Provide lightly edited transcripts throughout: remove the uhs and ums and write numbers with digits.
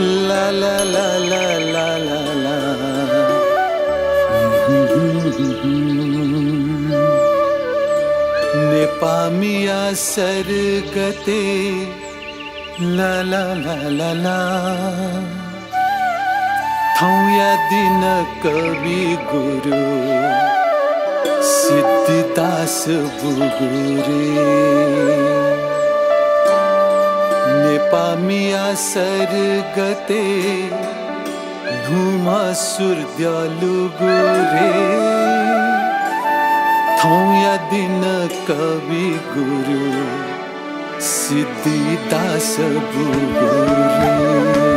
La la la la la la la. Nepamiya sargate. La la la la la. Thauya din kavi guru Siddhidas Bugure. Nepamiya sargate Dhuma surdyalu gure. Thauya din kavi guru Siddhidas Bugure.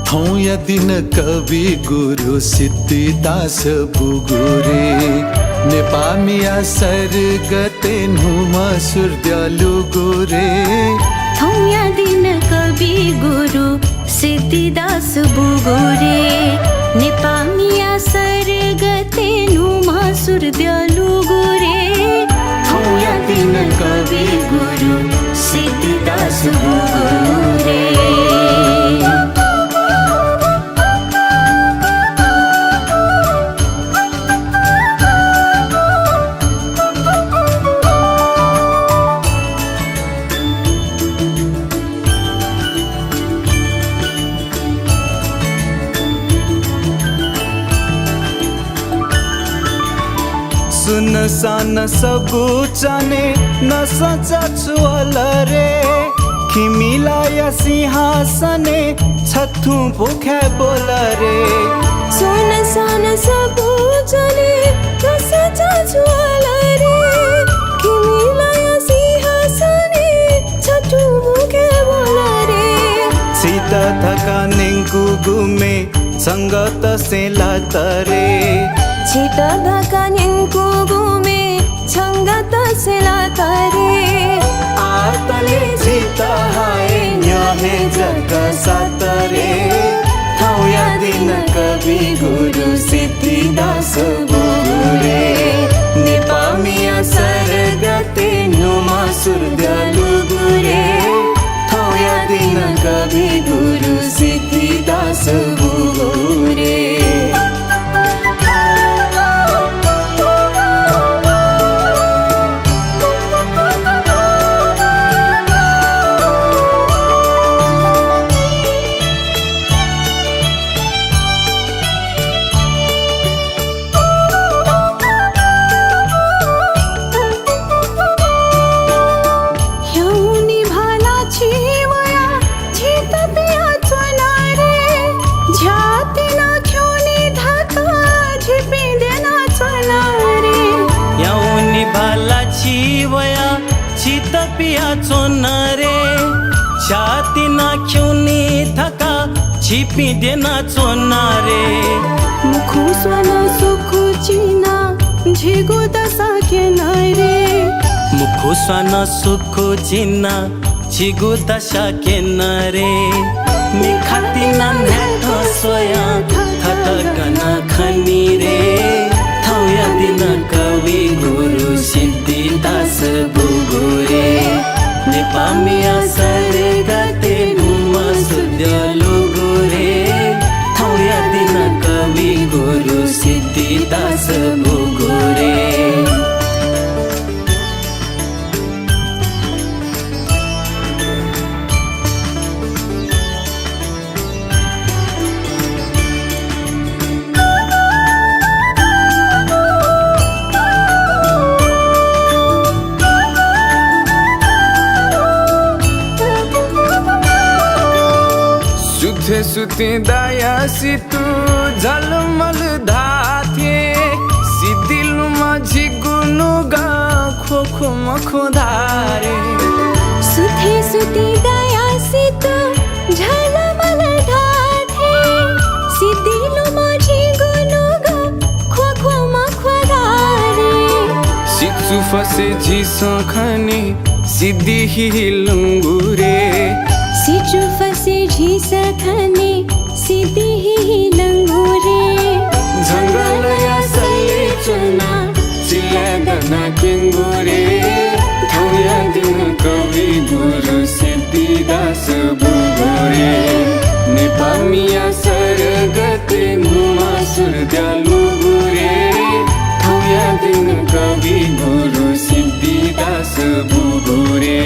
थौया दिन कवि गुरु सिद्धिदास बुगुरे. नेपामिया सरगते नुमा सुरद्यालु गुरे. थौया दिन कवि गुरु सिद्धिदास बुगुरे. नेपामिया सरगते नुमा सुरद्यालु गुरे. थौया दिन कवि गुरु सिद्धिदास बुगुरे. सुनसान सबु जाने न सचाछु अलरे. खिमिलाय सिंहासने छथु भोखे बोलरे. सुनसान सबु जाने न सचाछु अलरे. खिमिलाय सिंहासने छथु भोखे बोलरे. सीता थका निंकु गुमे संगत से लातरे. छिटा धका निंकु गुमे छंगत से लातरे. आतले छिता हाय न्याहे जग सातरे. थौया दिन कवि गुरु सिद्धिदास बुगुरे. नेपामिया सरगते नुमा सुरद्यालु गुरे. थौया दिन कवि गुरु सिद्धिदास बुगुरे. चितपिया चोनरे. छाती नाख्युनी थका छिपी देना चोनरे. मुखु स्वना सुखु चिना झिगु दशा के नरे. मुखु स्वना सुखु चिना झिगु दशा के नरे. निखाती ना नेठो सोया थटकना खनी रे. थौया दिन कवि गुरु सिद्धिदास बुगुरे. नेपामिया सरगते नुमा सुरद्यालु गुरे. थौया दिन कवि गुरु सिद्धिदास बुगुरे. सुते दया सितु झलमल धाथे. सिद्धिलु माझी गुनुगा खो खो मखो धारे. सुते सुते दया सितु झलमल धाथे. सिद्धिलु माझी गुनुगा खो खो मखो धारे. फसे झिसो खने सिद्धि ही लंगुरे सिचु फसे झिस खने सिद्धि ही लंगुरे जंगल या सले चुना चिल्लादना केंगुरे थौया दिन कवि गुरु सिद्धिदास बुगुरे नेपामिया सरगते मुमा सुरद्यालु गुरे थौया दिन कवि गुरु सिद्धिदास बुगुरे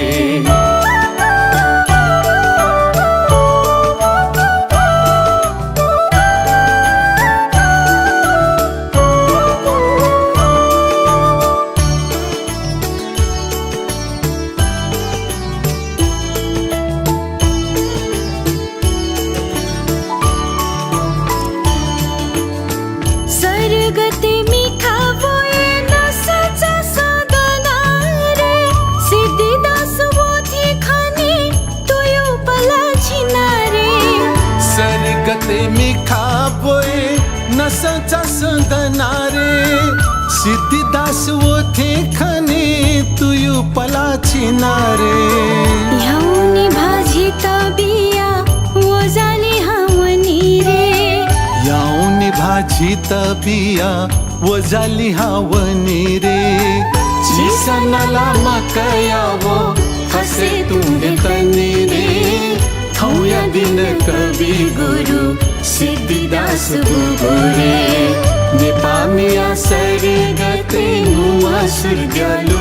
सरगते मिठा बोए न सचा सदना रे सिद्धिदास बोथी खने तुयो पला छिना रे सरगते मिठा बोए न सचा सदना रे सिद्धिदास वो थे खने तुयु पला छिना रे याउनी भाजी तबिया वो जाली हमनी रे याऊनी भाजी तबिया वो जाली हावनी रे चिसनाला मकया वो फसे तुंगे तनी रे थौया दिन कवि गुरु सिद्धिदास बुगुरे नेपामिया सरगते मुआ सुरद्यालु